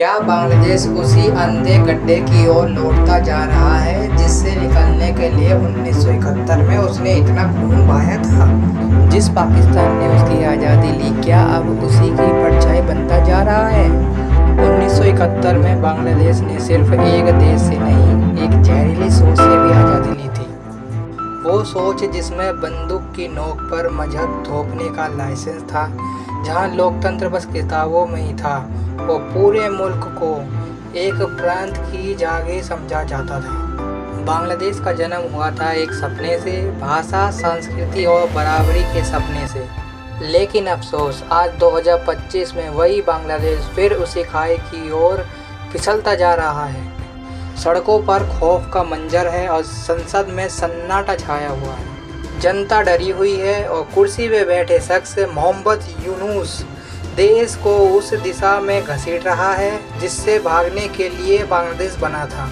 क्या बांग्लादेश उसी अंधे गड्ढे की ओर लौटता जा रहा है जिससे निकलने के लिए 1971 में उसने इतना खून बहाया था? जिस पाकिस्तान ने उसकी आज़ादी ली, क्या अब उसी की परछाई बनता जा रहा है? 1971 में बांग्लादेश ने सिर्फ एक देश से नहीं, एक जहरीली सोच से भी आज़ादी ली थी। वो सोच जिसमें बंदूक की नोक पर मजहब थोपने का लाइसेंस था, जहां लोकतंत्र बस किताबों में ही था और पूरे मुल्क को एक प्रांत की जागीर समझा जाता था। बांग्लादेश का जन्म हुआ था एक सपने से, भाषा, संस्कृति और बराबरी के सपने से। लेकिन अफसोस, आज 2025 में वही बांग्लादेश फिर उसी खाई की ओर फिसलता जा रहा है। सड़कों पर खौफ का मंजर है और संसद में सन्नाटा छाया हुआ है। जनता डरी हुई है और कुर्सी पे बैठे शख्स मोहम्मद यूनुस देश को उस दिशा में घसीट रहा है जिससे भागने के लिए बांग्लादेश बना था।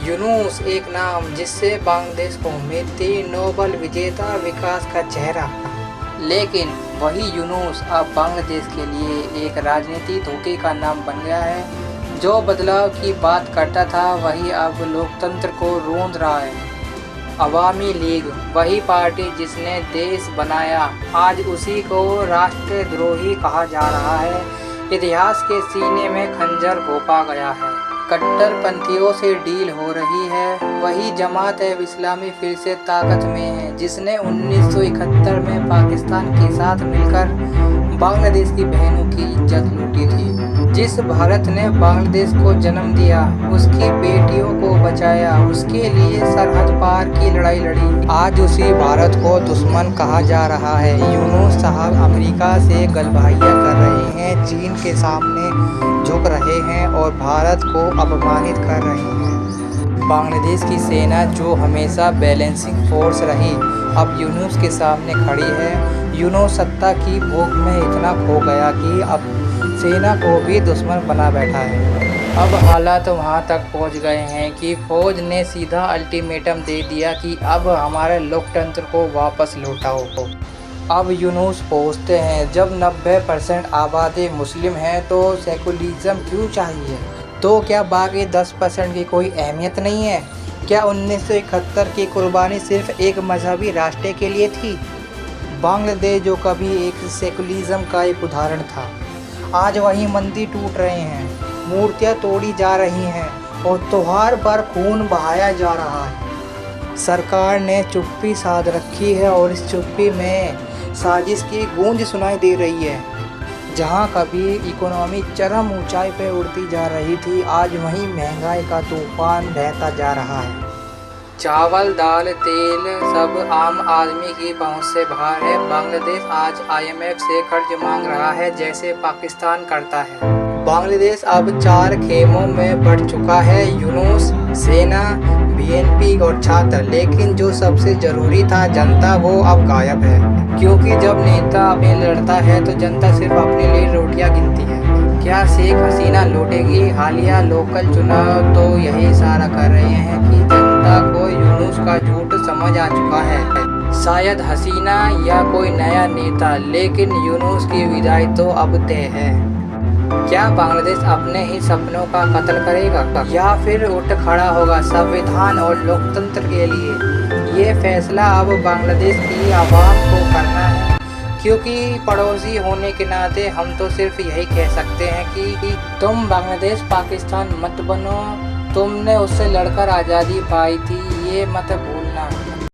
यूनुस, एक नाम जिससे बांग्लादेश को उम्मीद थी, नोबेल विजेता, विकास का चेहरा। लेकिन वही यूनुस अब बांग्लादेश के लिए एक राजनीति धोखे का नाम बन गया है। जो बदलाव की बात करता था वही अब लोकतंत्र को रोंद रहा है। अवामी लीग, वही पार्टी जिसने देश बनाया, आज उसी को राष्ट्रद्रोही कहा जा रहा है। इतिहास के सीने में खंजर घोंपा गया है। कट्टरपंथियों से डील हो रही है। वही जमात-ए-इस्लामी फिर से ताकत में है, जिसने 1971 में पाकिस्तान के साथ मिलकर बांग्लादेश की बहनों की इज्जत लूटी थी। जिस भारत ने बांग्लादेश को जन्म दिया, उसकी बेटियों को बचाया, उसके लिए सरहद पार की लड़ाई लड़ी, आज उसी भारत को दुश्मन कहा जा रहा है। यूनुस साहब अमेरिका से गलबहाइयाँ कर रहे हैं, चीन के सामने झुक रहे हैं और भारत को अपमानित कर रहे हैं। बांग्लादेश की सेना, जो हमेशा बैलेंसिंग फोर्स रही, अब यूनुस के सामने खड़ी है। यूनुस सत्ता की भूख में इतना खो गया कि अब सेना को भी दुश्मन बना बैठा है। अब हालात वहां तक पहुंच गए हैं कि फौज ने सीधा अल्टीमेटम दे दिया कि अब हमारे लोकतंत्र को वापस लौटाओ। अब यूनुस पूछते हैं, जब 90% आबादी मुस्लिम है तो सेकुलरिज्म क्यों चाहिए? तो क्या बाकी 10% की कोई अहमियत नहीं है? क्या 1971 की कुर्बानी सिर्फ एक मजहबी राष्ट्र के लिए थी? बांग्लादेश, जो कभी एक सेकुलरिज्म का एक उदाहरण था, आज वही मंदिर टूट रहे हैं, मूर्तियां तोड़ी जा रही हैं और त्योहार पर खून बहाया जा रहा है। सरकार ने चुप्पी साध रखी है और इस चुप्पी में साजिश की गूंज सुनाई दे रही है। जहां कभी इकोनॉमी चरम ऊंचाई पर उड़ती जा रही थी, आज वहीं महंगाई का तूफान बहता जा रहा है। चावल, दाल, तेल सब आम आदमी की पहुंच से बाहर है। बांग्लादेश आज IMF से कर्ज मांग रहा है जैसे पाकिस्तान करता है। बांग्लादेश अब 4 खेमों में बढ़ चुका है, यूनुस, सेना, BNP और छात्र। लेकिन जो सबसे जरूरी था, जनता, वो अब गायब है। क्योंकि जब नेता अपने लड़ता है तो जनता सिर्फ अपने लिए रोटियां गिनती है। क्या शेख हसीना लौटेगी? हालिया लोकल चुनाव तो यही इशारा कर रहे हैं कि जनता को यूनुस का झूठ समझ आ चुका है। शायद हसीना या कोई नया नेता, लेकिन यूनुस की विदाई तो अब तय है। क्या बांग्लादेश अपने ही सपनों का कत्ल करेगा या फिर उठ खड़ा होगा संविधान और लोकतंत्र के लिए? ये फैसला अब बांग्लादेश की आवाम को करना है। क्योंकि पड़ोसी होने के नाते हम तो सिर्फ यही कह सकते हैं कि तुम बांग्लादेश पाकिस्तान मत बनो। तुमने उससे लड़कर आज़ादी पाई थी, ये मत भूलना।